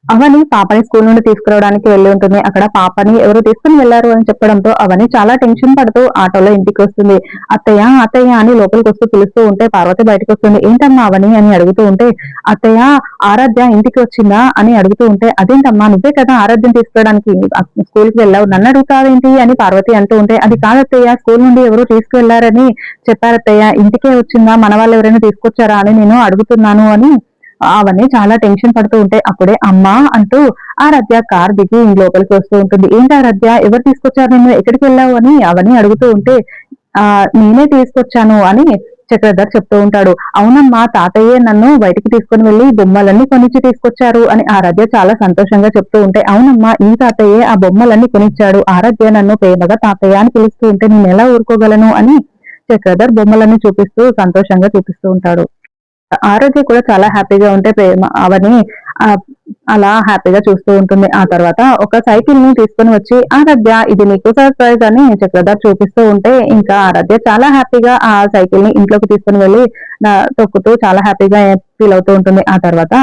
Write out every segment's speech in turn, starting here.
అవని పాపని స్కూల్ నుండి తీసుకురావడానికి వెళ్లి ఉంటుంది. అక్కడ పాపని ఎవరో తీసుకొని వెళ్లారు అని చెప్పడంతో అవని చాలా టెన్షన్ పడుతూ ఆటోలో ఇంటికొస్తుంది. "అత్తయ్య, అత్తయ్య" అని లోపలికొస్తూ పిలుస్తూ ఉంటే పార్వతి బయటకొస్తుంది. "ఏంటమ్మా అవని" అని అడుగుతూ ఉంటే, "అత్తయ్య, ఆరాధ్య ఇంటికి వచ్చిందా?" అని అడుగుతూ ఉంటే, "అదేంటమ్మా నువ్వే కదా ఆరాధ్యని తీసుకురావడానికి స్కూల్‌కి వెళ్ళావు. నన్నడుగుతావేంటి?" అని పార్వతి అంటూ ఉంటే, "అది కాదత్తయ్య, స్కూల్ నుండి ఎవరో తీసుకువెళ్లారని చెప్పారత్తయ్య. ఇంటికే వచ్చిందా? మనవాళ్ళెవరైనా తీసుకొచ్చారా అని నేను అడుగుతున్నాను" అని అవన్నీ చాలా టెన్షన్ పడుతూ ఉంటే అప్పుడే అమ్మా అంటూ ఆరాధ్య కార్ దిగి లోపలికి వస్తూ ఉంటుంది. ఏంటి ఆరాధ్య, ఎవరు తీసుకొచ్చారు నిన్ను, ఎక్కడికి వెళ్ళావు అని అవన్నీ అడుగుతూ ఉంటే నేనే తీసుకొచ్చాను అని చక్రధర్ చెప్తూ ఉంటాడు. అవునమ్మా, తాతయ్యే నన్ను బయటికి తీసుకొని వెళ్లి బొమ్మలన్నీ కొనిచ్చి తీసుకొచ్చారు అని ఆరాధ్య చాలా సంతోషంగా చెప్తూ ఉంటే, అవునమ్మా, ఈ తాతయ్యే ఆ బొమ్మలన్నీ కొనిచ్చాడు. ఆరాధ్య నన్ను ప్రేమగా తాతయ్య అని పిలుస్తూ ఉంటే నేను ఎలా ఊరుకోగలను అని చక్రధర్ బొమ్మలన్నీ చూపిస్తూ సంతోషంగా చూపిస్తూ ఉంటాడు. ఆరోగ్య కూడా చాలా హ్యాపీగా ఉంటే ప్రేమ అవని ఆహ్, అలా హ్యాపీగా చూస్తూ ఉంటుంది. ఆ తర్వాత ఒక సైకిల్‌ని తీసుకొని వచ్చి ఆరాధ్య ఇది నీకు సర్ప్రైజ్ అని చక్రధర్ చూపిస్తూ ఉంటే ఇంకా ఆరాధ్య చాలా హ్యాపీగా ఆ సైకిల్‌ని ఇంట్లోకి తీసుకొని వెళ్లి తొక్కుతూ చాలా హ్యాపీగా ఫీల్ అవుతూ ఉంటుంది. ఆ తర్వాత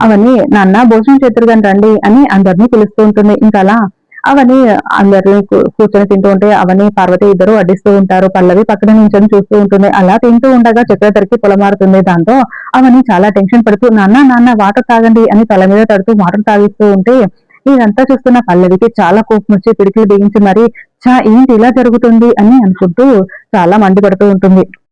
అవని నాన్న భోజనం చేద్దురు గాని రండి అని అందరిని పిలుస్తూ ఉంటుంది. ఇంకా అలా అవని అందరిని కూర్చొని తింటూ ఉంటే అవని, పార్వతి ఇద్దరు వడ్డిస్తూ ఉంటారు. పల్లవి పక్కన నించొని చూస్తూ ఉంటుంది. అలా తింటూ ఉండగా చక్రధర్‌కి పొలమారుతుంది. దాంతో అవని చాలా టెన్షన్ పడుతూ "నాన్న, నాన్న వాటర్ తాగండి" అని తల మీద తడుతూ వాటర్ తాగిస్తూ ఉంటే ఇదంతా చూస్తున్న పల్లవికి చాలా కోపమొచ్చి పిడికిలి బిగించి మరి ఏంటి ఇలా జరుగుతుంది అని అనుకుంటూ చాలా మండిపడుతూ ఉంటుంది.